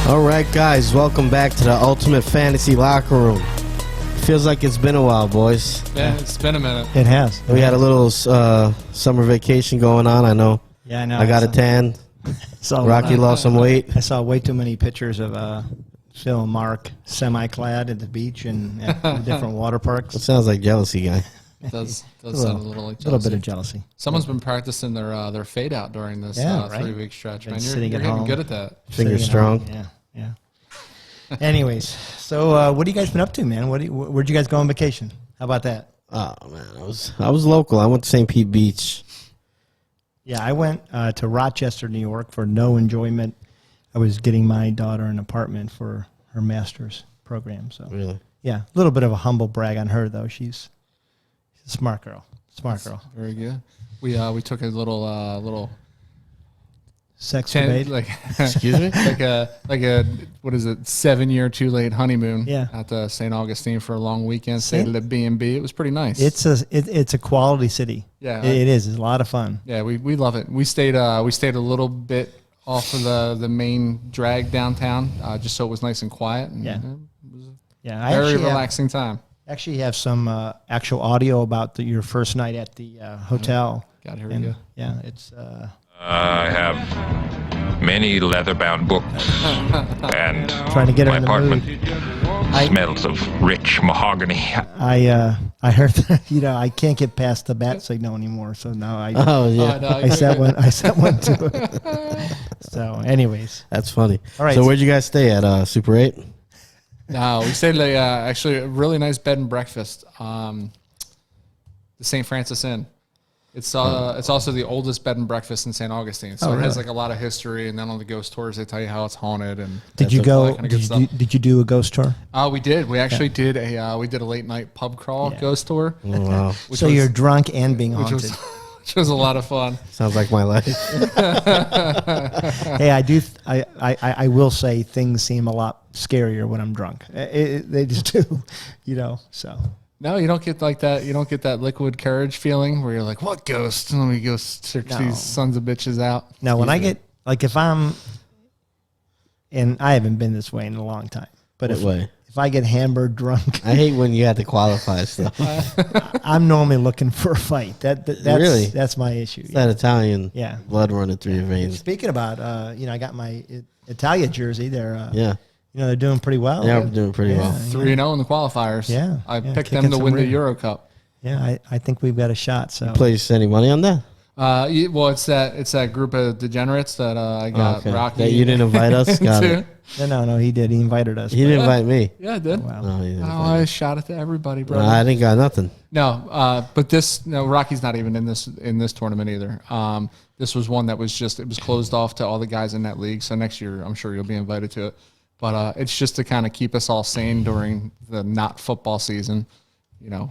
All right, guys, welcome back to the Ultimate Fantasy Locker Room. Feels like it's been a while, boys. Yeah, it's been a minute. It has. We had a little summer vacation going on. I know. Yeah, I know. I got a tan. Rocky lost some weight. I saw way too many pictures of Phil and Mark semi-clad at the beach and at the different water parks. It sounds like jealousy, guy. It does sound a little like jealousy. A little bit of jealousy. Someone's been practicing their fade out during this Yeah, right. 3-week stretch. Been Man, you're sitting at getting home. good at that. Fingers Sitting at home. strong. Yeah. Anyways, so what have you guys been up to, man? Where'd you guys go on vacation? How about that? Oh man, I was local. I went to St. Pete Beach. Yeah, I went to Rochester, New York for no enjoyment. I was getting my daughter an apartment for her master's program. So Really? yeah, a little bit of a humble brag on her though. She's a smart girl. Smart girl. Very good. We took a little Sex debate. Excuse me? like a what is it, 7-year too late honeymoon. Yeah. At the St. Augustine for a long weekend. Stayed at a B&B. It was pretty nice. It's a quality city. Yeah, it is. It's a lot of fun. Yeah, we love it. We stayed a little bit off of the main drag downtown, just so it was nice and quiet. And Yeah. it was Yeah, a very relaxing time. Actually have some actual audio about your first night at the hotel. God, here we And, go. yeah, it's I have many leather-bound books, and trying to get her my in the apartment mood. smells of rich mahogany. I heard that, I can't get past the bat signal anymore, so now Oh yeah, no, I set one to it. So, anyways, that's funny. All right. So where'd you guys stay at? Super 8? No, we stayed at actually a really nice bed and breakfast. The St. Francis Inn. It's also the oldest bed and breakfast in St. Augustine, so Oh, it has really? like a lot of history. And then on the ghost tours, they tell you how it's haunted. And did you all go? that kind of good stuff. Did you do a ghost tour? We did. We actually did a late night pub crawl Yeah. ghost tour. Oh wow, Which So was- you're drunk and being which haunted. which was a lot of fun. sounds like my life. Hey, I will say things seem a lot scarier when I'm drunk. They just do, So No, you don't get like that. You don't get that liquid courage feeling where you're like, "What ghost? Let me go search No. these sons of bitches out." now when I get if I'm, and I haven't been this way in a long time, but What way? if I get hammered drunk, I hate when you have to qualify stuff. I'm normally looking for a fight. Really? That's my issue. That Italian Yeah. blood running through your veins. Speaking about, I got my Italia jersey. They're Yeah, they're doing pretty well. they're doing pretty well. 3-0 in the qualifiers. Yeah, I yeah, picked kicking them to some win the rear. Euro Cup. Yeah, I think we've got a shot. So Place any money on that? Well, it's that group of degenerates that I got Okay. Rocky. That you didn't invite us? Got it. no, he did. He invited us. He didn't invite me. Yeah, I did. Wow. No, he didn't Oh, invite I me. shot it to everybody, bro. No, I didn't got nothing. No, but Rocky's not even in this tournament either. This was one that was it was closed off to all the guys in that league. So next year, I'm sure you'll be invited to it. But it's just to kind of keep us all sane during the not football season,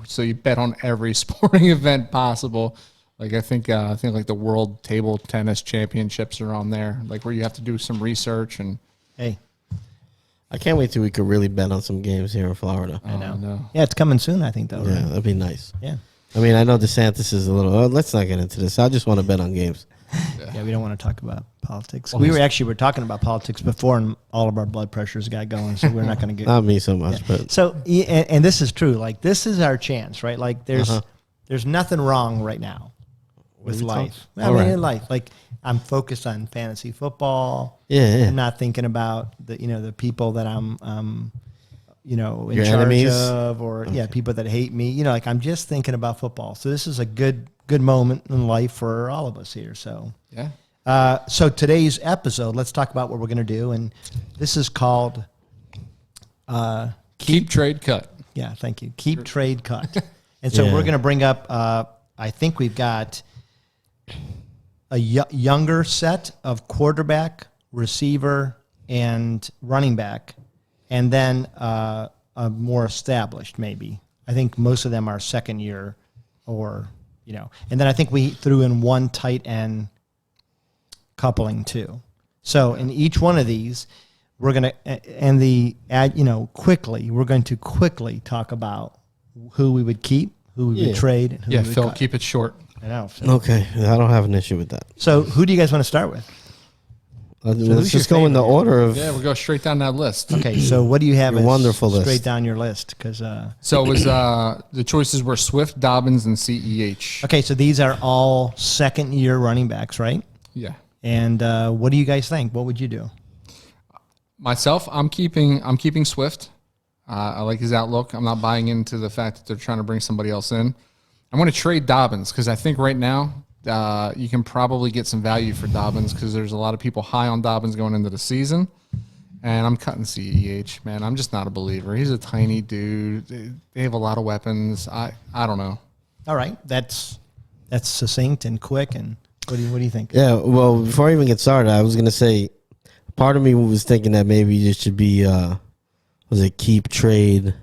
So you bet on every sporting event possible. Like I think like the World Table Tennis Championships are on there, like where you have to do some research and. Hey, I can't wait till we could really bet on some games here in Florida. I know. No. yeah, it's coming soon. I think though. Yeah, Right? that'd be nice. Yeah. I mean, I know DeSantis is a little. Let's not get into this. I just want to bet on games. Yeah, we don't want to talk about politics. We were talking about politics before, and all of our blood pressures got going. So we're not going to get. Not me so much, but So, and this is true. Like this is our chance, right? Like there's nothing wrong right now with are you life. talking- I All mean, right. in life, like I'm focused on fantasy football. Yeah. I'm not thinking about the people that I'm in Your charge enemies? of, or people that hate me. Like I'm just thinking about football. So this is a good moment in life for all of us here. So. Yeah. So today's episode, let's talk about what we're going to do, and this is called Keep trade cut. Yeah, thank you. Keep trade cut. And so Yeah. we're going to bring up, I think we've got a younger set of quarterback, receiver, and running back, and then a more established maybe. I think most of them are second year, or and then I think we threw in one tight end coupling too. So in each one of these, we're gonna we're going to quickly talk about who we would keep, who we would trade, and who we would Phil, cut. keep it short. I know. Phil. Okay, I don't have an issue with that. So who do you guys want to start with? Let's who's just your go in the favorite? order of. Yeah, we'll go straight down that list. Okay, so what do you have? Your as wonderful list. straight down your list, because So it was the choices were Swift, Dobbins, and CEH. okay, so these are all second year running backs, right? Yeah. And what do you guys think? What would you do? Myself, I'm keeping Swift. I like his outlook. I'm not buying into the fact that they're trying to bring somebody else in. I'm going to trade Dobbins because I think right now you can probably get some value for Dobbins because there's a lot of people high on Dobbins going into the season. And I'm cutting CEH, man. I'm just not a believer. He's a tiny dude. They have a lot of weapons. I don't know. All right, that's succinct and quick. And what do you think? Yeah, well, before I even get started, I was gonna say, part of me was thinking that maybe it should be, keep, trade,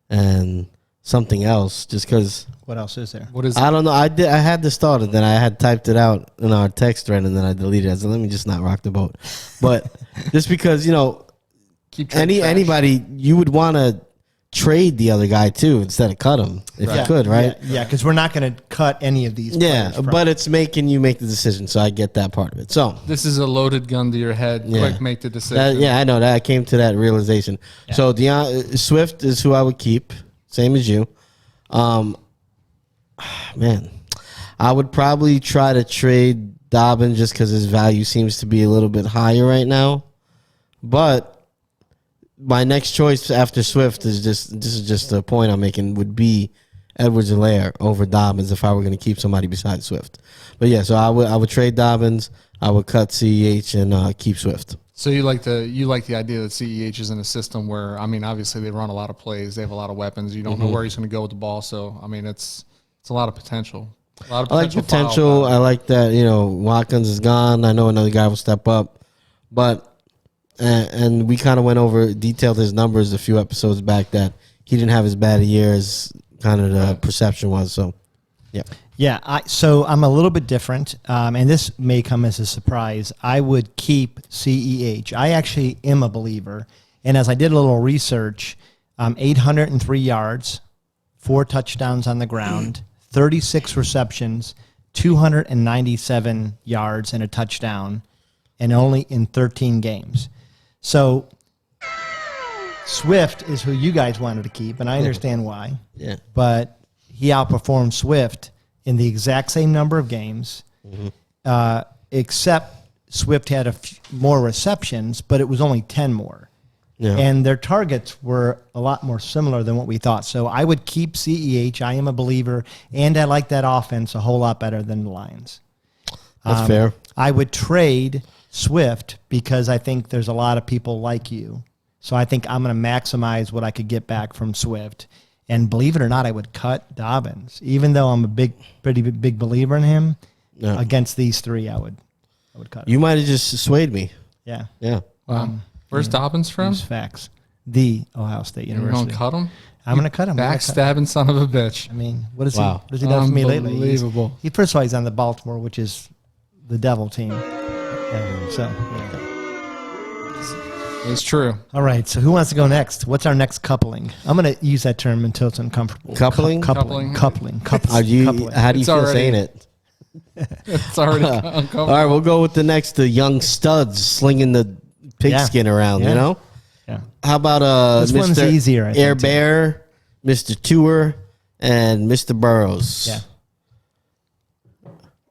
and something else, just because. What else is there? What is I don't know. I had this thought, and then I had typed it out in our text thread, and then I deleted it. So let me just not rock the boat. But just because keep trading trash. anybody, you would want to trade the other guy too instead of cut him if you could, right? Yeah, because we're not going to cut any of these. Yeah, players from- but it's making you make the decision, so I get that part of it. So This is a loaded gun to your head. Yeah. Quick, make the decision. I know that I came to that realization. So Swift is who I would keep, same as you. Man, I would probably try to trade Dobbin just because his value seems to be a little bit higher right now. But my next choice after Swift is this is just a point I'm making, would be Edwards-Helaire over Dobbins if I were going to keep somebody besides Swift. But yeah, so I would trade Dobbins, I would cut CEH and keep Swift. So you like the idea that CEH is in a system where, I mean, obviously they run a lot of plays, they have a lot of weapons. You don't know where he's going to go with the ball. So I mean, it's a lot of potential. I like potential. I like that, Watkins is gone. I know another guy will step up. But, and we kind of detailed his numbers a few episodes back that he didn't have as bad a year as kind of the perception was. So, yeah. Yeah, so I'm a little bit different, and this may come as a surprise. I would keep CEH. I actually am a believer, and as I did a little research, 803 yards, 4 touchdowns on the ground, 36 receptions, 297 yards and a touchdown, and only in 13 games. So Swift is who you guys wanted to keep, and I understand why. Yeah. But he outperformed Swift in the exact same number of games, except Swift had more receptions, but it was only 10 more. Yeah. And their targets were a lot more similar than what we thought. So I would keep CEH. I am a believer, and I like that offense a whole lot better than the Lions. That's fair. I would trade Swift because I think there's a lot of people like you. So I think I'm going to maximize what I could get back from Swift. And believe it or not, I would cut Dobbins. Even though I'm a pretty big believer in him, against these three, I would cut him. You might have just swayed me. Yeah. Yeah. Wow. Where's Dobbins from? Those facts. The Ohio State You're University. going to cut him? I'm going to cut him. Backstabbing son of a bitch. I mean, what has Wow. he done for me lately? Unbelievable. First of all, he's on the Baltimore, which is the devil team. It's true. All right. So who wants to go next? What's our next coupling? I'm going to use that term until it's uncomfortable. Coupling? Coupling. Coupling. How do you It's feel already- saying it? It's already uncomfortable. All right, we'll go with the young studs slinging the pigskin around, Yeah. Yeah. How about This one's Mr. easier, I think, Air too. Bear, Mr. Tour, and Mr. Burrows? Yeah.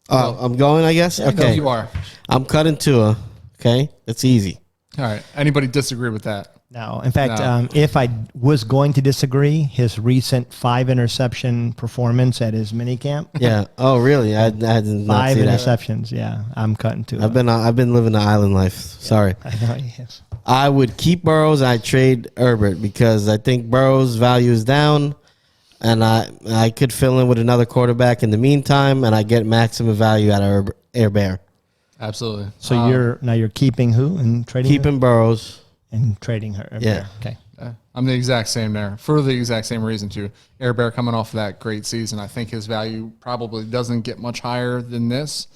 I'm going, I guess? No, Okay. you are. I'm cutting Tua. Okay? That's easy. All right. Anybody disagree with that? No. In fact, No. if I was going to disagree, his recent 5 interception performance at his minicamp. Yeah. Oh, really? I did not 5 see that. interceptions. Yeah. I'm cutting Tua. I've been living the island life. Sorry. I know he is. I would keep Burrows. I trade Herbert because I think Burrows' value is down, and I could fill in with another quarterback in the meantime, and I get maximum value out of Air Bear. Absolutely. So you're keeping who and trading her? Keeping Burrows. And trading her. Yeah. Okay. I'm the exact same there for the exact same reason too. Air Bear coming off of that great season, I think his value probably doesn't get much higher than this.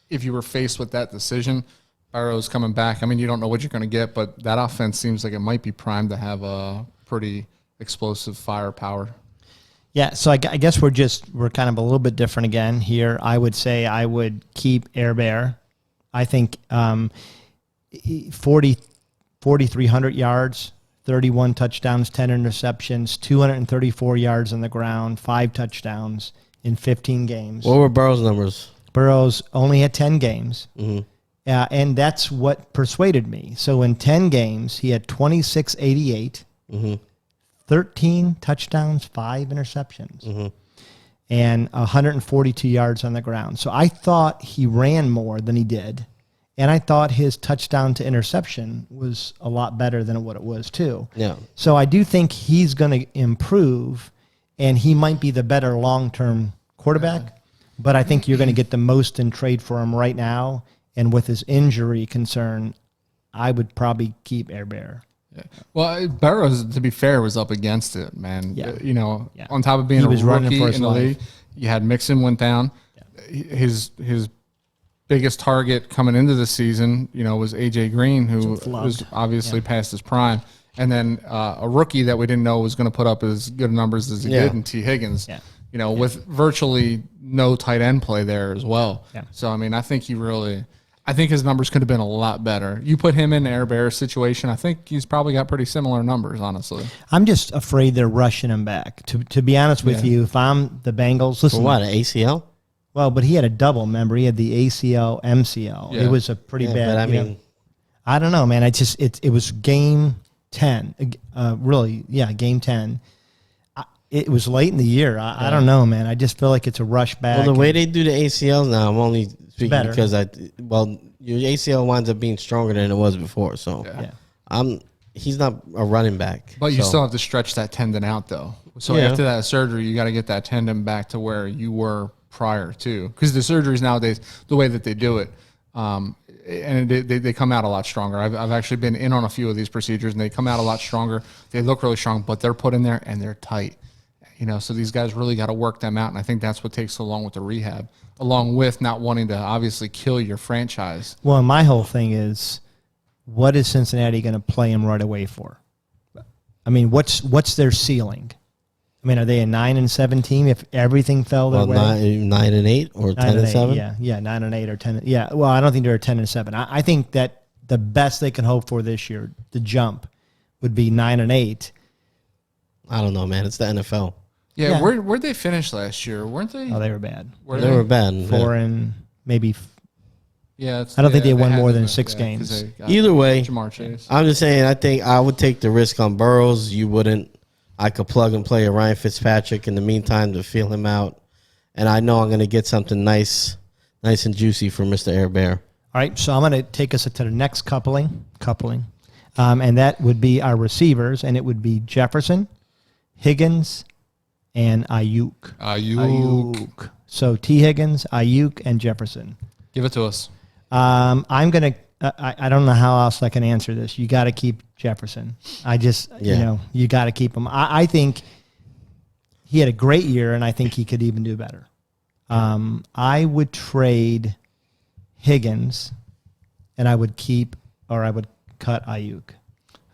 If you were faced with that decision, Burrow's coming back. I mean, you don't know what you're going to get, but that offense seems like it might be primed to have a pretty explosive firepower. Yeah, so I guess we're kind of a little bit different again here. I would say I would keep Air Bear. I think 4,300 yards, 31 touchdowns, 10 interceptions, 234 yards on the ground, 5 touchdowns in 15 games. What were Burrow's numbers? Burrows only had 10 games, and that's what persuaded me. So in 10 games, he had 2688, 13 touchdowns, 5 interceptions, and 142 yards on the ground. So I thought he ran more than he did, and I thought his touchdown to interception was a lot better than what it was too. Yeah. So I do think he's going to improve, and he might be the better long-term quarterback. But I think you're going to get the most in trade for him right now. And with his injury concern, I would probably keep Air Bear. Yeah. Well, Burrows, to be fair, was up against it, man. Yeah. You know, on top of being He a was running rookie for his in the life. league, you had Mixon went down. His biggest target coming into the season, you know, was AJ Green, who was obviously past his prime. And then a rookie that we didn't know was going to put up as good numbers as he did in T. Higgins. Yeah. You know, with virtually no tight end play there as well. Yeah. So, I mean, I think his numbers could have been a lot better. You put him in Air Bear situation, I think he's probably got pretty similar numbers, honestly. I'm just afraid they're rushing him back. To be honest with you, if I'm the Bengals, listen. For what, an ACL? Well, but he had a double. Remember, he had the ACL, MCL. Yeah. It was a pretty Yeah, bad. but I you know, mean, I don't know, man. It was game 10. Game 10. It was late in the year. I don't know, man. I just feel like it's a rush back. well, the way they do the ACLs now, I'm only speaking Better. because your ACL winds up being stronger than it was before. So he's not a running back. But you so. still have to stretch that tendon out, though. So Yeah. after that surgery, you got to get that tendon back to where you were prior to. Because the surgeries nowadays, the way that they do it, and they come out a lot stronger. I've actually been in on a few of these procedures, and they come out a lot stronger. They look really strong, but they're put in there, and they're tight. You know, so these guys really got to work them out, and I think that's what takes so long with the rehab, along with not wanting to obviously kill your franchise. Well, and my whole thing is, what is Cincinnati going to play him right away for? I mean, what's their ceiling? I mean, are they a 9-7 team if everything fell their way? 9-8 or 10-7? Yeah, 9-8 or 10. Yeah, well, I don't think they're a 10-7. I think that the best they can hope for this year, the jump, would be 9-8. I don't know, man. It's the NFL. Yeah, Yeah. where'd they finish last year? Weren't they? Oh, they were bad. They were bad. 4 and maybe. Yeah, I don't think they won had more to than be, 6 'cause games. they got Either way, Jamar Chase. I'm just saying, I think I would take the risk on Burrows. You wouldn't. I could plug and play a Ryan Fitzpatrick in the meantime to feel him out. And I know I'm going to get something nice and juicy for Mr. Air Bear. All right, so I'm going to take us to the next coupling, and that would be our receivers, and it would be Jefferson, Higgins, and Ayuk. Ayuk. So T. Higgins, Ayuk, and Jefferson. Give it to us. I'm going to I don't know how else I can answer this. You got to keep Jefferson. You got to keep him. I think he had a great year, and I think he could even do better. I would trade Higgins, and I would cut Ayuk.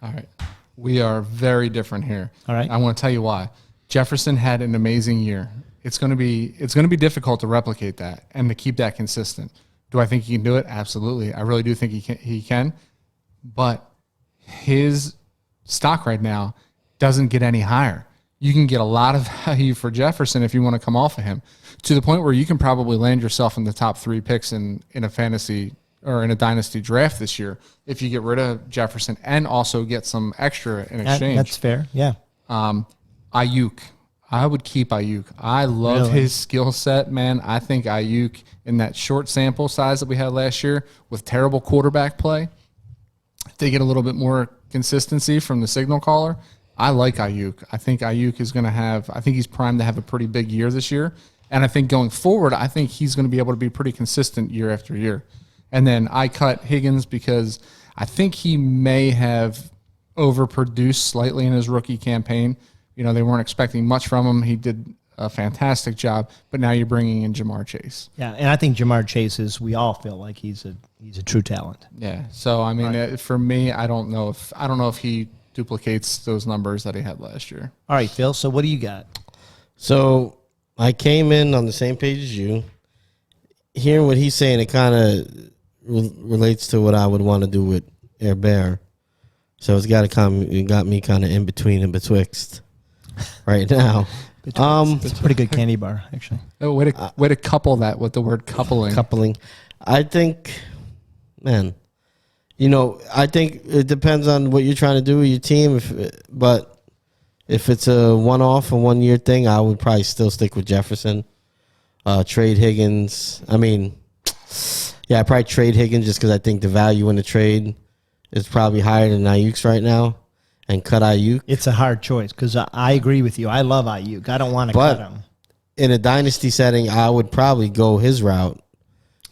All right. We are very different here. All right. I want to tell you why. Jefferson had an amazing year. It's going to be difficult to replicate that and to keep that consistent. Do I think he can do it? Absolutely. I really do think he can. But his stock right now doesn't get any higher. You can get a lot of value for Jefferson if you want to come off of him, to the point where you can probably land yourself in the top 3 picks in a fantasy or in a dynasty draft this year if you get rid of Jefferson and also get some extra in exchange. That's fair. Yeah. Ayuk. I would keep Ayuk. I love his skill set, man. I think Ayuk, in that short sample size that we had last year with terrible quarterback play, if they get a little bit more consistency from the signal caller, I like Ayuk. I think Ayuk is going to I think he's primed to have a pretty big year this year. And I think going forward, I think he's going to be able to be pretty consistent year after year. And then I cut Higgins because I think he may have overproduced slightly in his rookie campaign. You know, they weren't expecting much from him. He did a fantastic job, but now you're bringing in Jamar Chase. Yeah, and I think Jamar Chase we all feel like he's a true talent. Yeah. So I mean, for me, I don't know if he duplicates those numbers that he had last year. All right, Phil. So what do you got? So I came in on the same page as you. Hearing what he's saying, it kind of relates to what I would want to do with Air Bear. So it got me kind of in between and betwixt right now. It's a pretty good candy bar, actually. Oh, way to couple that with the word coupling. Coupling. I think, man, I think it depends on what you're trying to do with your team. But if it's a one-off, a one-year thing, I would probably still stick with Jefferson. Trade Higgins. I mean, yeah, I probably trade Higgins just because I think the value in the trade is probably higher than Ayuk's right now. And cut Ayuk. It's a hard choice because I agree with you. I love Ayuk. I don't want to cut him. In a dynasty setting, I would probably go his route,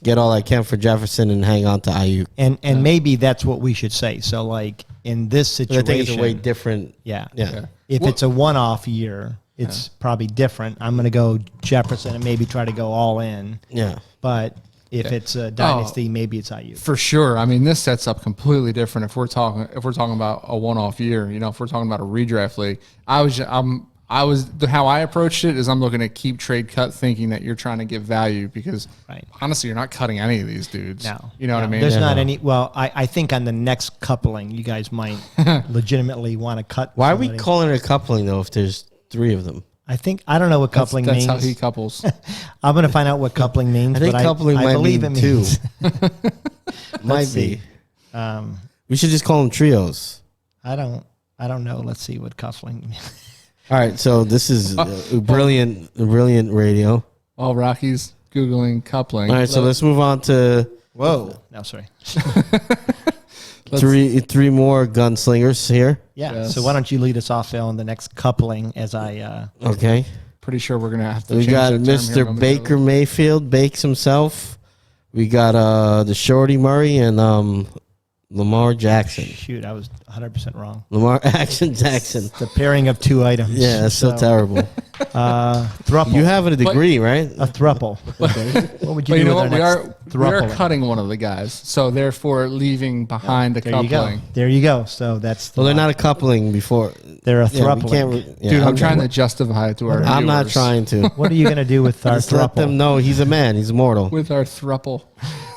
get all I can for Jefferson, and hang on to Ayuk. And maybe that's what we should say. So, like, in this situation, But I think it's a way different. Yeah. Yeah. If it's a one-off year, it's probably different. I'm going to go Jefferson and maybe try to go all in. Yeah. But if it's a dynasty, maybe it's Ayuk. For sure. I mean, this sets up completely different if we're talking about a one-off year. You know, if we're talking about a redraft league, how I approached it is I'm looking at keep, trade, cut, thinking that you're trying to get value because honestly, you're not cutting any of these dudes. No. You know what I mean? There's not any. Well, I think on the next coupling, you guys might legitimately want to cut. Why are we somebody. calling it a coupling, though, if there's three of them? I don't know what coupling That's means. how he couples. I'm going to find out what coupling means. I think but coupling I might believe mean it means. Might see. be. We should just call them trios. I don't know. Let's see what coupling. All right, so this is brilliant radio. All Rocky's Googling coupling. All right, so let's move on to Whoa. No, sorry. three more gunslingers here. Yeah. Yes. So why don't you lead us off, Phil, in the next coupling as I. Okay. Pretty sure we're gonna have to. We change got that term here Mr. momentarily. Baker Mayfield, Bakes himself. We got the Shorty Murray and Lamar Jackson. Shoot, I was 100% wrong. Lamar Action Jackson. The pairing of two items. Yeah, that's so terrible. Thruple. You have a degree, right? A thruple. What would you But do you know with what? our We next are thruple? cutting one of the guys, so therefore leaving behind a There you go. coupling. There you go. So that's. Well, they're not a coupling before. They're a Yeah, we thruple. can't. Yeah, Dude, I'm trying to justify it to our I'm not viewers trying to. What are you going to do with our Just let them thruple? know he's a man. He's immortal. with our thruple.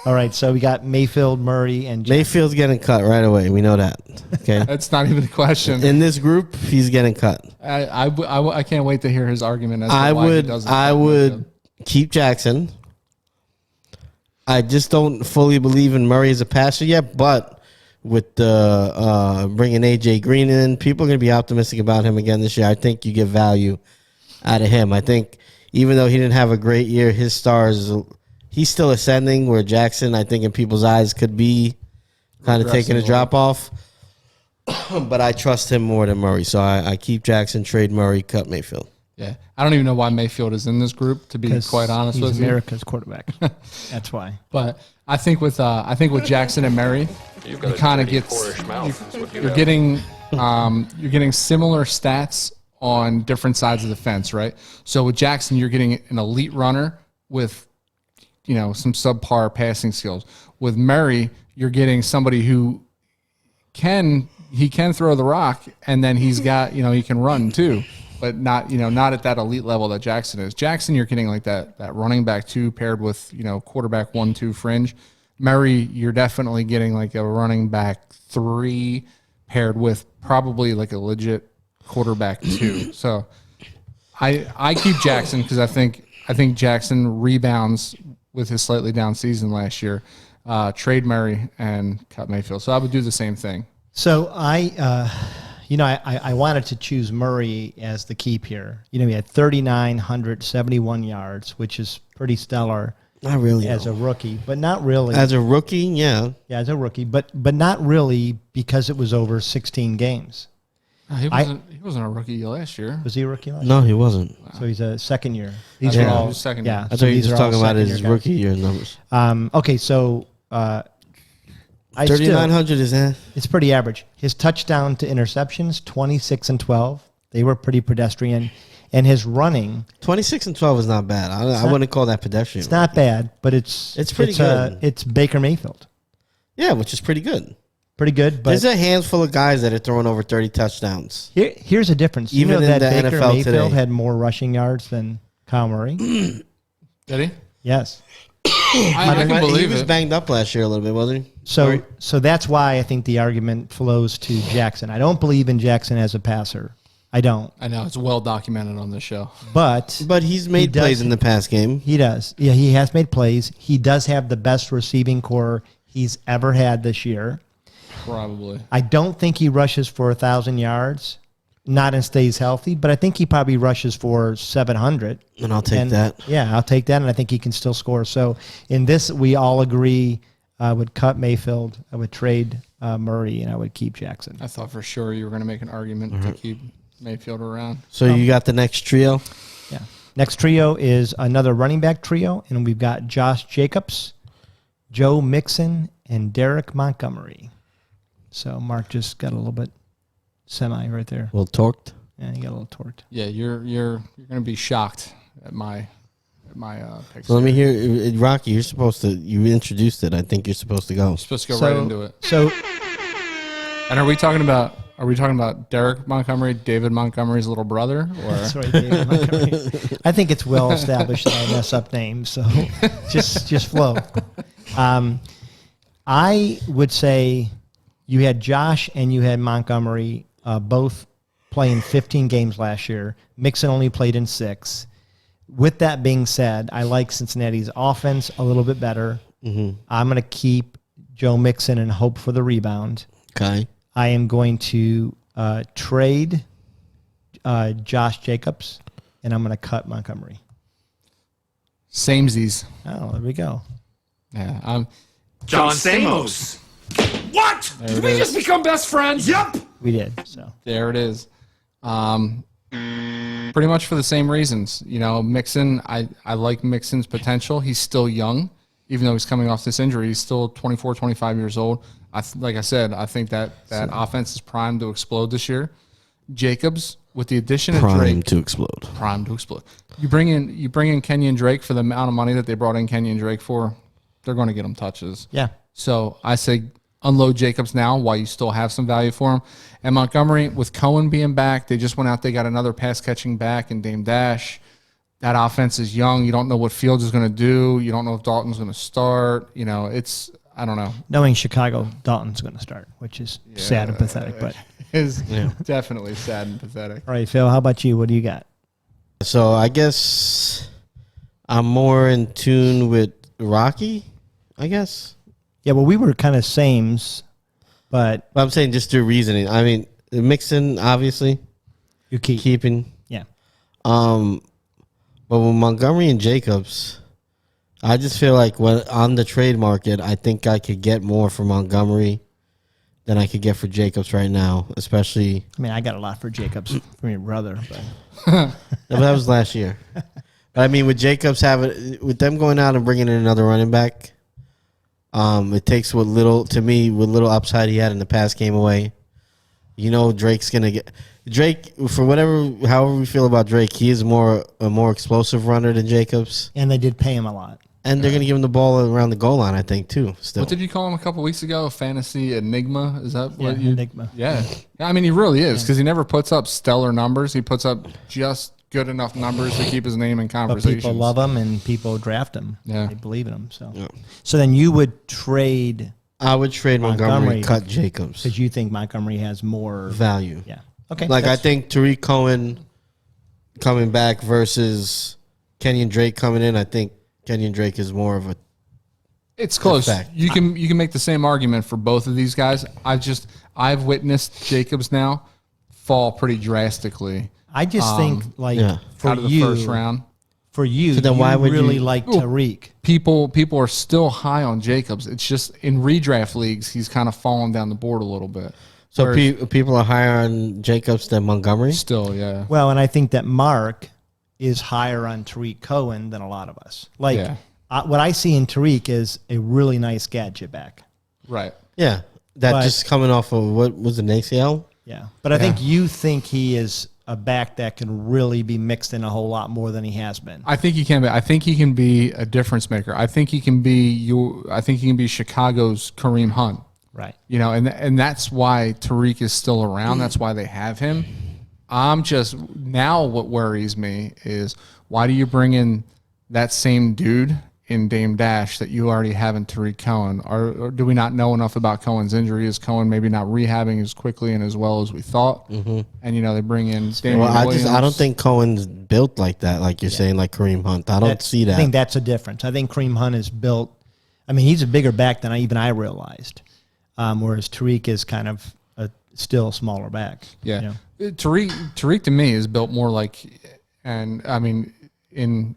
All right, so we got Mayfield, Murray, and Jackson. Mayfield's getting cut right away. We know that. Okay. That's not even a question. In this group, he's getting cut. I can't wait to hear his argument as to I why he would doesn't. I would keep Jackson. I just don't fully believe in Murray as a passer yet, but with the bringing AJ Green in, people are going to be optimistic about him again this year. I think you get value out of him. I think even though he didn't have a great year, his stars, he's still ascending, where Jackson, I think in people's eyes, could be kind of taking a drop off. But I trust him more than Murray, so I keep Jackson, trade Murray, cut Mayfield. Yeah, I don't even know why Mayfield is in this group. To be 'Cause quite honest he's with you, America's quarterback. That's why. but I think with Jackson and Murray, You've you kind of get you're getting similar stats on different sides of the fence, right? So with Jackson, you're getting an elite runner with some subpar passing skills. With Murray, you're getting somebody who can throw the rock, and then he's got he can run too, but not at that elite level that Jackson is. Jackson, you're getting like that running back 2 paired with quarterback 1-2 fringe. Murray, you're definitely getting like a running back 3 paired with probably like a legit quarterback 2. So I keep Jackson because I think Jackson rebounds with his slightly down season last year. Trade Murray and cut Mayfield. So I would do the same thing. So I wanted to choose Murray as the keep here. He had 3,971 yards, which is pretty stellar. Not really. As a rookie, but not really. As a rookie, yeah. Yeah, as a rookie, but not really because it was over 16 games. He wasn't a rookie last year. Was he a rookie last No, he wasn't. year? So he's a second year. These Yeah, are all his second yeah. year. I so thought you were these just are all talking about second his year rookie year numbers. guys. Okay, so I 3,900 is it's pretty average. His touchdown to interceptions, 26 and 12. They were pretty pedestrian. And his running, 26 and 12 is not bad. I wouldn't call that pedestrian. it's not bad, but it's pretty good. It's Baker Mayfield. Yeah, which is pretty good. Pretty good. But There's a handful of guys that are throwing over 30 touchdowns. here's a difference. Even you know in that the Baker NFL Mayfield today. had more rushing yards than Kyle Murray? Did he? Yes. I can He believe was it. banged up last year a little bit, wasn't he? So that's why I think the argument flows to Jackson. I don't believe in Jackson as a passer. I don't. I know it's well documented on this show. But He's made does- plays in the past game. he does. Yeah, he has made plays. He does have the best receiving core he's ever had this year. Probably. I don't think he rushes for 1,000 yards, not and stays healthy, but I think he probably rushes for 700. And I'll take that. Yeah, I'll take that, and I think he can still score. So in this, we all agree I would cut Mayfield, I would trade Murray, and I would keep Jackson. I thought for sure you were going to make an argument to keep Mayfield around. So you got the next trio? Yeah. Next trio is another running back trio, and we've got Josh Jacobs, Joe Mixon, and Derek Montgomery. So Mark just got a little bit semi right there. A little torqued. Yeah, he got a little torqued. Yeah, you're going to be shocked at my picks. So let me hear, Rocky, you introduced it. I think you're supposed to go. Supposed to go right into it. So And are we talking about Derek Montgomery, David Montgomery's little brother, or sorry, David Montgomery. I think it's well established that I mess up names, so just flow. I would say you had Josh and you had Montgomery both playing 15 games last year. Mixon only played in 6. With that being said, I like Cincinnati's offense a little bit better. Mm-hmm. I'm going to keep Joe Mixon and hope for the rebound. Okay. I am going to trade Josh Jacobs, and I'm going to cut Montgomery. samesies? Oh, there we go. Yeah, John Stamos. What? Did we just become best friends? Yep. We did. So there it is. Pretty much for the same reasons. You know, Mixon, I like Mixon's potential. He's still young, even though he's coming off this injury. He's still 24, 25 years old. Like I said, I think that offense is primed to explode this year. Jacobs, with the addition of Drake, Primed to explode. primed to explode. You bring in Kenyon Drake for the amount of money that they brought in Kenyon Drake for, they're going to get him touches. yeah, So I say unload Jacobs now while you still have some value for him. And Montgomery, with Cohen being back, they just went out, they got another pass catching back in Dame Dash. That offense is young. You don't know what Fields is going to do. You don't know if Dalton's going to start. You know, I don't know. knowing Chicago, Dalton's going to start, which is sad and pathetic. But It's definitely sad and pathetic. all right, Phil, how about you? What do you got? So I guess I'm more in tune with Rocky, I guess. Yeah, well, we were kind of sames, but But I'm saying just through reasoning. I mean, Mixon, obviously, you keep. keeping. Yeah. But with Montgomery and Jacobs, I just feel like when on the trade market, I think I could get more for Montgomery than I could get for Jacobs right now, especially. I mean, I got a lot for Jacobs from your brother, but That was last year. But I mean, with Jacobs with them going out and bringing in another running back, it takes what little upside he had in the past game away. You know, Drake's gonna get Drake for however we feel about Drake. He is a more explosive runner than Jacobs, and they did pay him a lot. and they're gonna give him the ball around the goal line. I think too. Still, What did you call him a couple weeks ago? A fantasy enigma? Is that what you? Enigma. Yeah. I mean, he really is because he never puts up stellar numbers. He puts up just good enough numbers to keep his name in But conversation. people love him and people draft him. Yeah. They believe in him. So then you would trade I would trade Montgomery, Montgomery. cut Jacobs because you think Montgomery has more. value. Yeah. Okay. Like I that's- think Tariq Cohen coming back versus Kenyon Drake coming in. I think Kenyon Drake is more of a It's close. fact. You can make the same argument for both of these guys. I've witnessed Jacobs now fall pretty drastically I just think like yeah. for out of the you, first round. for you, So then why you would really you- like Tariq. People are still high on Jacobs. It's just in redraft leagues he's kind of fallen down the board a little bit. so Whereas- people are higher on Jacobs than Montgomery. Still, yeah. Well, and I think that Mark is higher on Tariq Cohen than a lot of us. Like Yeah. what I see in Tariq is a really nice gadget back. Right. Yeah, that But- just coming off of what was an ACL. Yeah, but I think you think he is a back that can really be mixed in a whole lot more than he has been. I think he can be. I think he can be a difference maker. I think he can be I think he can be Chicago's Kareem Hunt. Right. You know, and that's why Tariq is still around. That's why they have him. I'm just now what worries me is why do you bring in that same dude in Dame Dash that you already have in Tariq Cohen? Or do we not know enough about Cohen's injury? Is Cohen maybe not rehabbing as quickly and as well as we thought? Mm-hmm. And you know they bring in Damian Well, Williams. I don't think Cohen's built like that. Like you're saying, like Kareem Hunt. I don't see that. I think that's a difference. I think Kareem Hunt is built. I mean, he's a bigger back than I realized, whereas Tariq is kind of still a smaller back. Yeah, you know? Tariq to me is built more like, and I mean in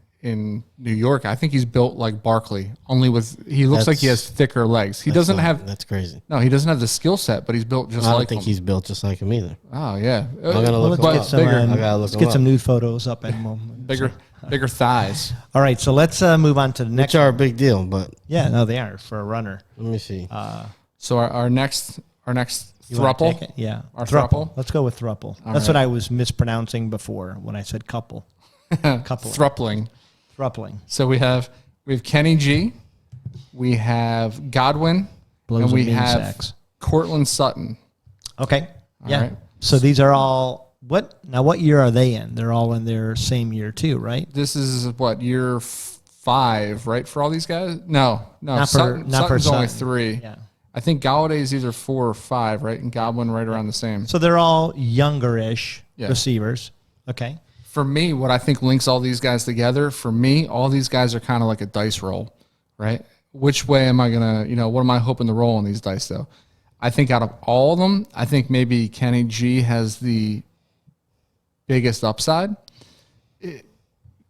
New York, I think he's built like Barkley. Only with he looks like he has thicker legs. He doesn't have. That's crazy. No, he doesn't have the skill set, but he's built just I don't like think him. he's built just like him either. Oh yeah, I'm gonna look Let's him get up. some, bigger. I gotta look let's him get up. some nude photos up in a moment. bigger thighs. All right, so let's move on to the next. Which are a big deal, but Yeah, no, they are for a runner. let me see. So our next You wanna thruple. take it? Yeah. Our thruple. thruple? Let's go with thruple. All That's right. what I was mispronouncing before when I said couple. Couple. Thrupling. Thrupling. So we have Kenny G, we have Godwin, Blows and we and bean have sacks. Cortland Sutton. Okay. Yeah. right. So these are all what year are they in? They're all in their same year too, right? This is what year 5, right, for all these guys? No, Not for Sutton's only Sutton. 3. Yeah. I think Galladay is either 4 or 5, right, and Godwin right around the same. So they're all younger-ish Yeah. receivers. Okay. For me, what I think links all these guys together, for me, all these guys are kind of like a dice roll, right? Which way am I going to, what am I hoping to roll on these dice, though? I think out of all of them, I think maybe Kenny G has the biggest upside.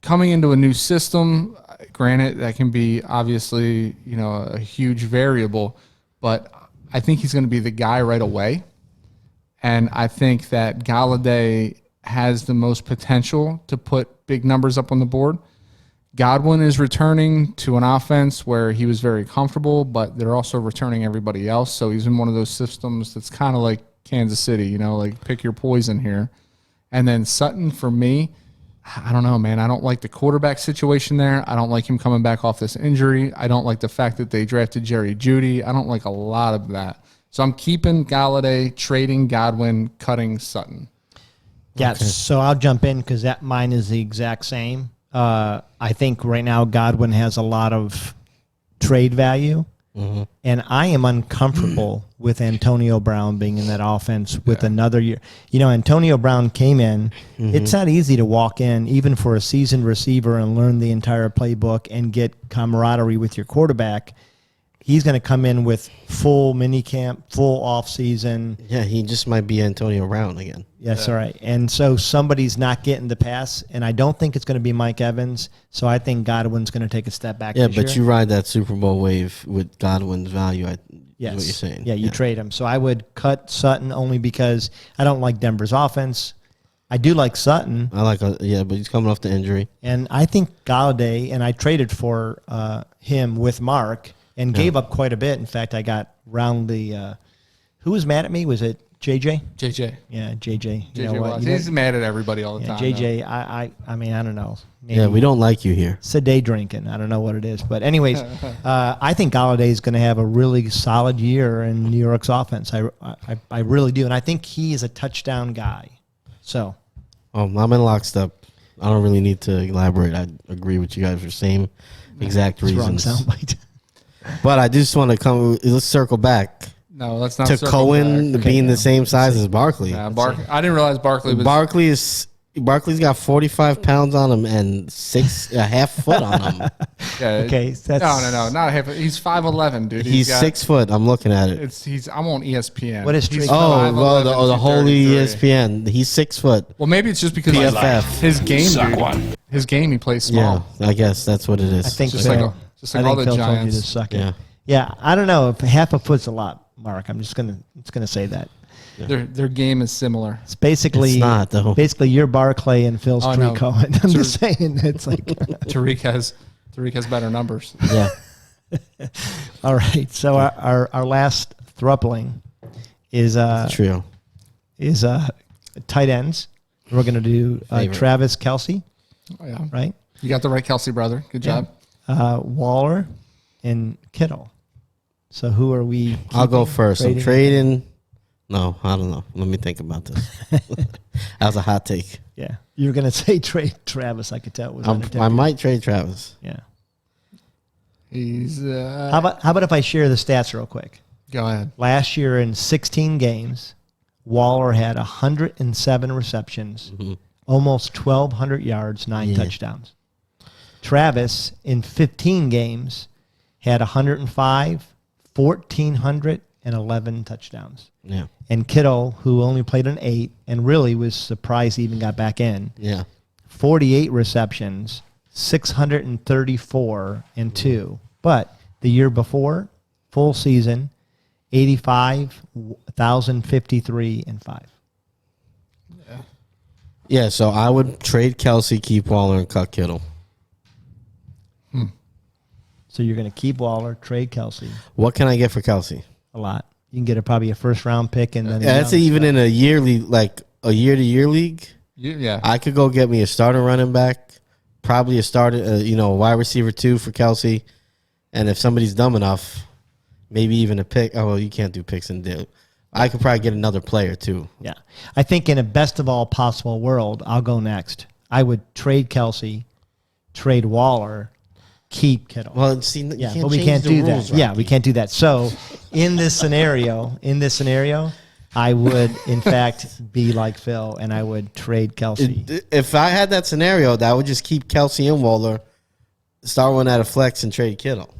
Coming into a new system, granted, that can be obviously, a huge variable, but I think he's going to be the guy right away. And I think that Galladay has the most potential to put big numbers up on the board. Godwin is returning to an offense where he was very comfortable, but they're also returning everybody else. So he's in one of those systems that's kind of like Kansas City, like pick your poison here. And then Sutton, for me, I don't know, man. I don't like the quarterback situation there. I don't like him coming back off this injury. I don't like the fact that they drafted Jerry Jeudy. I don't like a lot of that. So I'm keeping Galladay, trading Godwin, cutting Sutton. Yeah. So I'll jump in because mine is the exact same. I think right now Godwin has a lot of trade value, and I am uncomfortable with Antonio Brown being in that offense with another year. Antonio Brown came in. It's not easy to walk in, even for a seasoned receiver, and learn the entire playbook and get camaraderie with your quarterback. He's going to come in with full mini camp, full off season. Yeah, he just might be Antonio Brown again. Yes, all right. And so somebody's not getting the pass, and I don't think it's going to be Mike Evans. So I think Godwin's going to take a step back. Yeah, this but year. you ride that Super Bowl wave with Godwin's value. Yes. Is what you're saying. Yeah, you trade him. So I would cut Sutton only because I don't like Denver's offense. I do like Sutton, I like, but he's coming off the injury. and I think Galladay, and I traded for him with Mark and gave up quite a bit. In fact, I got roundly. Who was mad at me? Was it JJ? JJ. Yeah, JJ. You JJ know what? Watts. You know- He's mad at everybody all the yeah, time. JJ. I mean, I don't know. Maybe. Yeah, we don't like you here. It's a day drinking. I don't know what it is. But anyways, I think Galladay is going to have a really solid year in New York's offense. I really do. And I think he is a touchdown guy. So, I'm in lockstep. I don't really need to elaborate. I agree with you guys for the same exact it's wrong reasons. soundbite. But I just want to let's circle back No, let's not to circle Cohen back. being the same size as Barkley. Yeah, I didn't realize Barkley was. Barkley's got 45 pounds on him and a half foot on him. Yeah, Okay, that's- no, not a half. He's 5'11", dude. He's got- 6 foot. I'm looking at it. I'm on ESPN. What is He's Drake? Oh, well, 5'11", the holy 233. ESPN. He's 6 foot. Well, maybe it's just because PFF. his game, Suck dude. one. His game, he plays small. Yeah, I guess that's what it is. I think Just Phil, like- just I like think all the Phil told you to Giants. suck it. Yeah. Yeah, I don't know if half a foot's a lot, Mark. I'm just gonna say that. Their game is similar. It's basically It's not, though. Basically, you're Barclay and Phil's Oh, Tree no. Cohen. I'm Sure. just saying it's like Tariq has Tariq has better numbers. Yeah. All right. So our last thrupling is Trio. tight ends. We're going to do Favorite. Travis Kelce, Oh, yeah. right? You got the right Kelsey brother. Good job. Waller and Kittle. So who are we? I'll go keeping, first. I'm trading? trading. No, I don't know. Let me think about this. That was a hot take. Yeah, you were going to say trade Travis. I could tell it was I unintentional. might trade Travis. Yeah. He's. How about if I share the stats real quick? Go ahead. Last year in 16 games, Waller had 107 receptions, almost 1,200 yards, 9 touchdowns. Travis in 15 games had 105, 1,400, and 11 touchdowns. Yeah. And Kittle, who only played an 8 and really was surprised he even got back in, Yeah. 48 receptions, 634 and 2. But the year before, full season, 85,053 and 5. Yeah, so I would trade Kelsey, keep Waller, and cut Kittle. So you're going to keep Waller, trade Kelce What can I get for Kelsey? a lot. You can get probably a first round pick and then Yeah, that's even in a yearly, like a year-to-year league. Yeah. I could go get me a starter running back, probably a starter, a wide receiver 2 for Kelsey, and if somebody's dumb enough, maybe even a pick. Oh, well, you can't do picks and do. I could probably get another player too. Yeah. I think in a best of all possible world, I'll go next. I would trade Kelce, trade Waller, keep Kittle. Well, see, you Yeah, can't but we change can't the do rules, that. Yeah, Rocky. we can't do that. So, in this scenario, I would, in fact, be like Phil, and I would trade Kelce. If I had that scenario, that would just keep Kelsey and Waller, start one at a flex, and trade Kittle.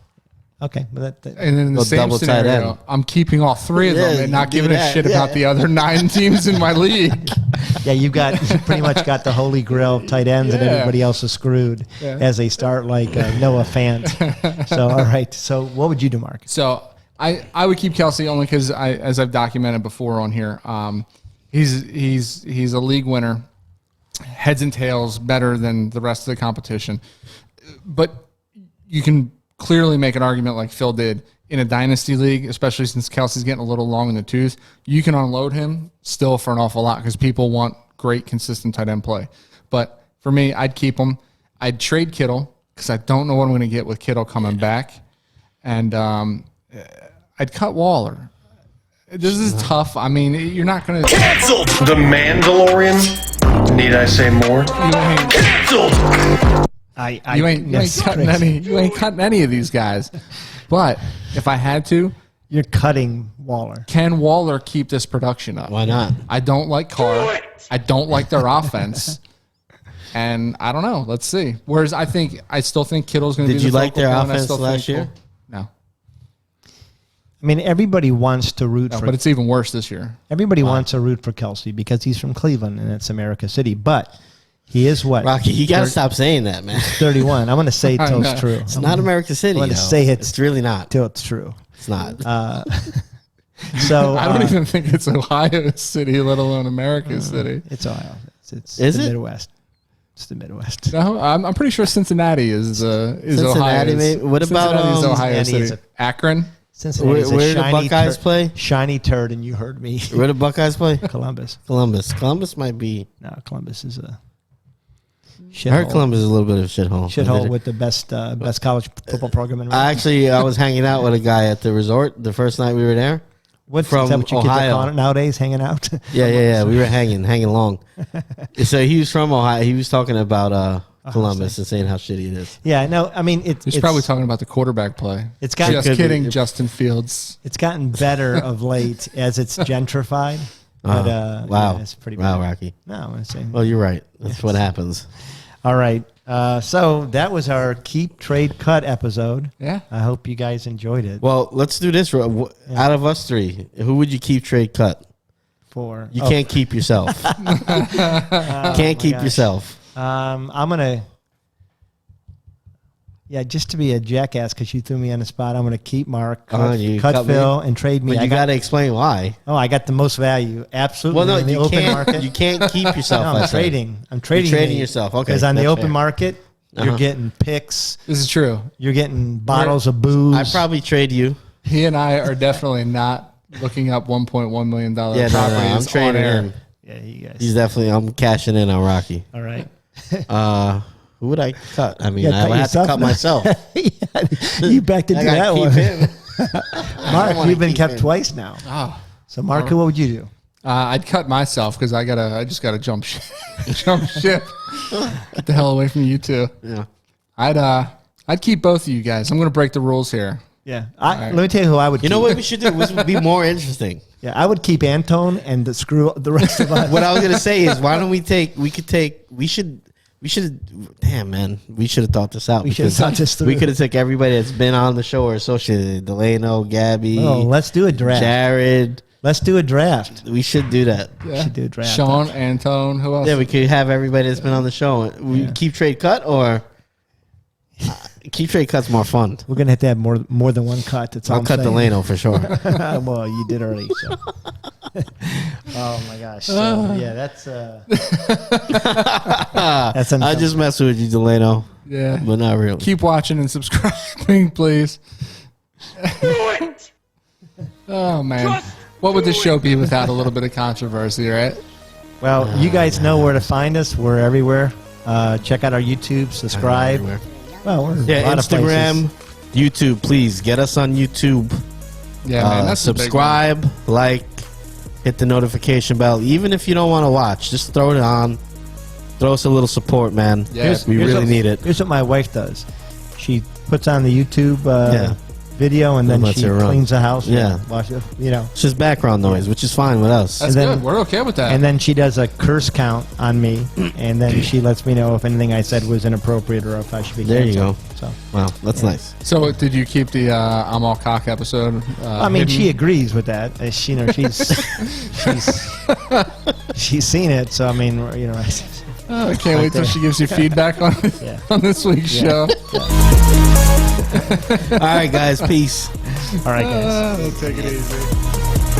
Okay, but that And then in the Go same double tight scenario, end. I'm keeping all 3 of them Yeah, and not do giving a that, shit yeah. about the other 9 teams in my league. yeah, you pretty much got the holy grail of tight ends, and Yeah. everybody else is screwed as they start like Noah Fant. So, all right. So, what would you do, Mark? So I would keep Kelsey only because as I've documented before on here, he's a league winner, heads and tails better than the rest of the competition. But you can clearly make an argument like Phil did in a dynasty league, especially since Kelsey's getting a little long in the tooth. You can unload him still for an awful lot because people want great, consistent tight end play. But for me, I'd keep him. I'd trade Kittle because I don't know what I'm going to get with Kittle coming back. And I'd cut Waller. This is tough. I mean, you're not going to... Cancelled! The Mandalorian? Need I say more? Cancelled! You ain't cutting any of these guys. But if I had to, You're cutting Waller. can Waller keep this production up? Why not? I don't like Carr. I don't like their offense. And I don't know. Let's see. Whereas I still think Kittle's going to be Did you the like focal their point. I offense still last think year? No. I mean, everybody wants to root for. But it's even worse this year. Everybody wants to root for Kelce because he's from Cleveland and it's America City. But he is what? Rocky, you got to stop saying that, man. 31. I'm going to say it till it's true. It's not America City. I'm gonna yo. say it's really not. Till it's true. It's not. So I don't even think it's Ohio City, let alone America City. It's Ohio. It's Is the it? Midwest. It's the Midwest. No, I'm pretty sure Cincinnati is Cincinnati, Ohio. maybe? What about, Cincinnati's Ohio Cincinnati is City? Akron? Cincinnati is a Where do the shiny Buckeyes play? Shiny turd, and you heard me. Where the Buckeyes play? Columbus. Columbus. Columbus might be. No, Columbus is a I heard shithole. Columbus is a little bit of a shithole. Shithole with the best college football program in I was hanging out with a guy at the resort the first night we were there. What's from is that what you kids Ohio. are calling it nowadays? Hanging out. Yeah. We were hanging long. So he was from Ohio. He was talking about Columbus and saying how shitty it is. Yeah, no, I mean He's probably talking about the quarterback play. It's got Just could be. kidding, Justin Fields. It's gotten better of late as it's gentrified. But Wow. yeah, it's pretty Wow, bad. Rocky. No, I'm gonna say. Well, you're right. That's what happens. All right. So that was our keep, trade, cut episode. Yeah. I hope you guys enjoyed it. Well, let's do this. Out of us three, who would you keep, trade, cut? You can't keep yourself. You can't keep gosh. yourself. I'm gonna. Yeah, just to be a jackass because you threw me on the spot, I'm gonna keep Mark, you cut cut me? Phil, and trade me. But I you got to explain why. I got the most value. Absolutely. Well, no, in the you open can't. market. You can't keep yourself. No, I I'm said. trading. I'm trading. You're trading yourself. Okay, Because on the that's open fair. market, You're getting picks. This is true. You're getting bottles of booze. I'd probably trade you. He and I are definitely not looking up $1.1 million Yeah, properties I'm on trading air. him. Yeah, you guys. He's definitely. I'm cashing in on Rocky. All right. Who would I cut? I mean, Yeah, I cut would have to yourself cut now. myself. You backed into I gotta that keep one. him. Mark, wanna you've been keep kept him. twice now. Oh. So, Mark, what would you do? I'd cut myself because I just gotta jump jump ship. Get the hell away from you two. Yeah. I'd keep both of you guys. I'm gonna break the rules here. Yeah. Let me tell you who I would You keep. know what we should do? This would be more interesting. Yeah, I would keep Antone and screw the rest of us. What I was gonna say is, why don't we should. Damn, man, we should have thought this out. We should have because thought this through. We could have took everybody that's been on the show or associated. Delano, Gabby, Oh, let's do a draft. Jared. Let's do a draft. We should do that. Yeah. Should do a draft. Sean, Antone, who else? Yeah, we could have everybody that's been on the show. We keep trade cut or keep trade cut's more fun. We're gonna have to have more than one cut. That's all I'll I'm cut saying. Delano for sure. Well, you did already. So. Oh my gosh. So, yeah, that's that's I just mess with you, Delano, Yeah. but not really. Keep watching and subscribing, please. Oh man, what would this show be without a little bit of controversy, right? well. You guys know where to find us. We're everywhere. Check out our YouTube. Subscribe. Everywhere. Well, we're a Yeah, lot of Instagram, places. YouTube. Please get us on YouTube. Yeah, man, that's the big one. Subscribe, like, hit the notification bell. Even if you don't want to watch, just throw it on. Throw us a little support, man. Yeah, we Here's really what- need it. Here's what my wife does. She puts on the YouTube Yeah. video, and then lets she it run. cleans the house. Yeah. Wash it, you know. It's just background noise, which is fine with us. That's And then- good. We're okay with that. And then she does a curse count on me, and then she lets me know if anything I said was inappropriate or if I should be There you canceled. go. So, Wow, that's nice. So, did you keep the I'm all cock episode? I mean, hidden? she agrees with that. She, she's seen it. So I mean, you know, Oh, I can't wait till she gives you feedback on Yeah. on this week's show. All right, guys. Peace. all right, guys. Take it easy.